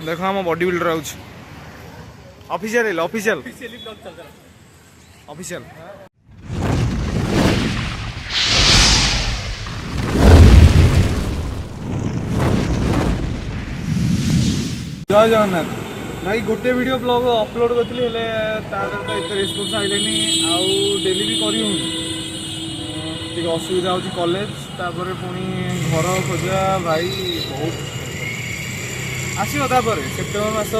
देख आम body builder ouch official official official जय जगन्नाथ भाई गोटे वीडियो ब्लॉग अपलोड करती तो एत रेस्पन्स आइले आउ डेली भी कर असुविधा हो कॉलेज तापर पुणी घर खोजा भाई बहुत आसो सेप्टेम्बर मास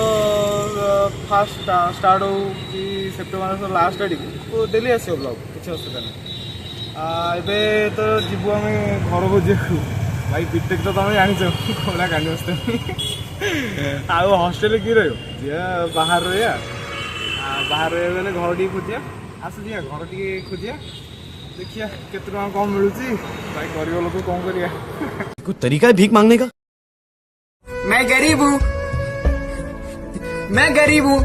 फास्ट स्टार्ट हो कि सेप्टेम्बर मास लास्ट आड़ को डेली आसो ब्लॉग किसी असुविधा नहीं एवं तो जीवु आम घर खोजा भाई बीटेक तो तुम जाच कौड़ा कानी बसते आउ हस्टेल कि रही बाहर रहा बाहर रहा घर टी खोजा आस जा घर टी खोजा देखिए केते टका कम मिलूँ भाई गरीब लोग कौन करिया कुछ तरीका है भीख मांगने का। मैं गरीब हूँ मैं गरीब हूँ।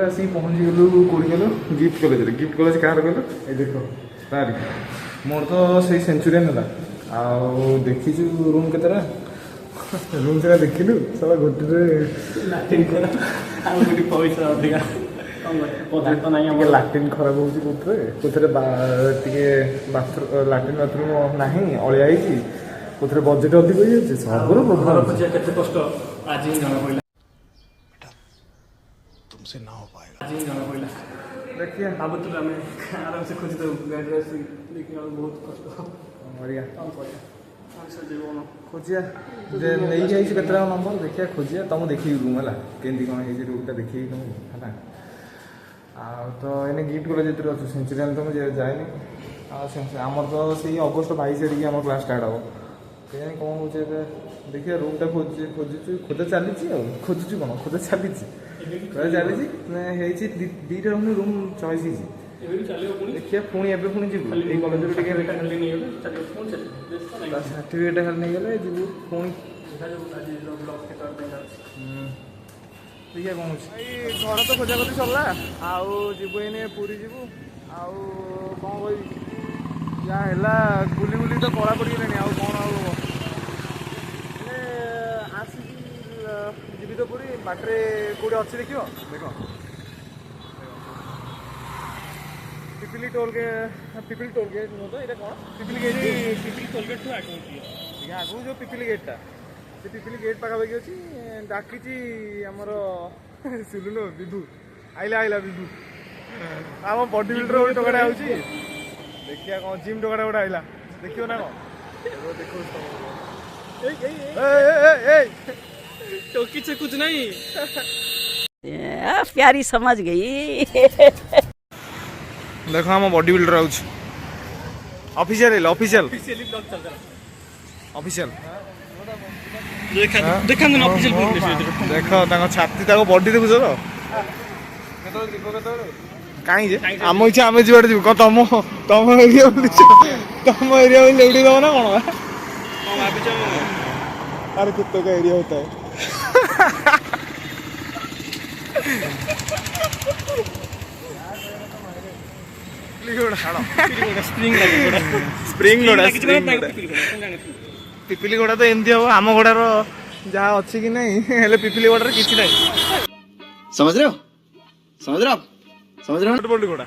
आसिक पहुँची गलु कौटी गलु गिफ्ट कॉलेज कह गल ये देख तारी मोर तो से सेंचुरियन है देखीचु रूम के रूम से देखिलु सब गोटे पैसा अधिका लाट्रिन खराब हो लाट्रिन बाथरूम ना अलिया कौन बजेट अधिक हो सब कष्ट आज तुमसे ना हो पाएगा। देखिए आराम से खोजी तो गाड़ी बहुत कष्ट खोजिया नहीं जाइए केतटा नंबर देखिए खोजिया तुम देखिए रूम है केमती कौन है रूमटा देखिए तुमको है तो एने गिफ्ट कॉलेज जो अच्छे सेंचुरियन तो मुझे जाएनि आमर तो से अगस्ट 22 आड़े आम क्लास स्टार्ट हम क्या कौन हो देखिए रूमटा खोजुचु खोजा चली खोजुचु कौन खोजा चली चली दीटा रूम चॉइस देखिए पुणी एवं पुणी जी कॉलेज सर्टिफिकेट खाली नहीं गले जी पुणी देखिए कौन घर तो खोजा खोजी सरला आउ जीवु एने पूरी जीवु आउ कौन कह जहाँ बुली बुली तो पड़ा पड़ी आउ कौन आसिकी तो पूरी बाटे कौटे अच्छी देख देख पिपिली टोल गेट नुह तो ये कौन पिपिली गेट आगू जो पिपिली गेटा से पिपिली गेट पाखापाखि अच्छी डाकी आमर सिलुन विभू आइला विभू आम बडी बिल्डर गोटे टोकाटा आऊँ देखिए कौन जिम टोकाटा गोटे आइला देखियो ना कौन टोकी से कुछ नहीं प्यारी समझ गई। देखो हम body builder ouch official official official देखा ना ऑफिशियल देखो ताको छाती ताको बॉडी देखुछ तो काई जे आम इच्छा आम जीवाटे जीव कौन तुम एरिया तुम एरिया लेउडी दब ना कौन अरे कुत्तों का एरिया होता है स्प्रिंग लोड़ा पिपिली गोड़ा तो एमती हम आम गोड़ार जहाँ अच्छी कि नहीं हेले पिपिली गोड़ार किसी नहीं समझ रहे हो बोली गोड़ा आ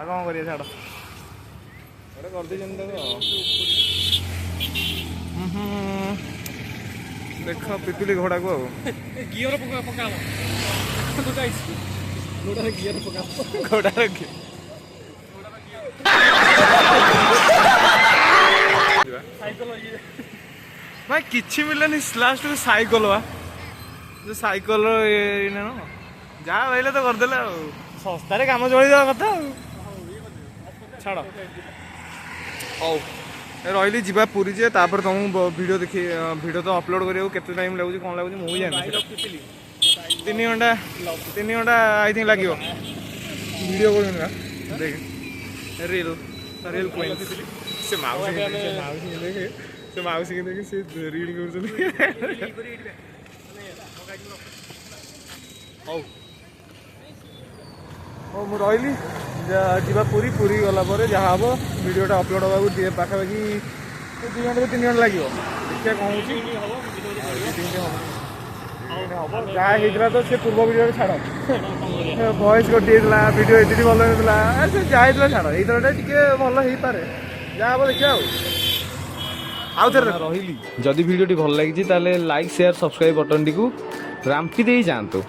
कौन करिए छाड़ गोटे कर देख पिपिली घोड़ा को गियर पका गियर पका घोड़ा भाई किसी मिलनी लास्ट को साइकिल वा जो साइकिल जहाँ रही तो करदे सस्तार कम चल कथा छाड़ हौ रही जा पूरी जे तापर तुमको वीडियो देखी वीडियो तो अपलोड करियो केते टाइम लगुच कौन लगुच मुझे जानी 3 घंटा आई थिंक लगे वीडियो कर देख रियल क्वीन से माउसी के देखी से रीड कर रही जा पूरी पूरी गला जहाँ हम वीडियोटा अपलोड होगा पाखापाखि 2 घंटा 3 घंटा लगे देखिए कौन हम जहाँ होता तो से पूर्व वीडियो छाड़ वॉइस गोटे वीडियो एडिट भल होता जहाँ होता छाड़ यही टे भल हो पारे जहाँ हम देखिए आउ थे रही जदि वीडियो भल लगी लाइक शेयर सब्सक्राइब बटन टी रांपी दे जातु।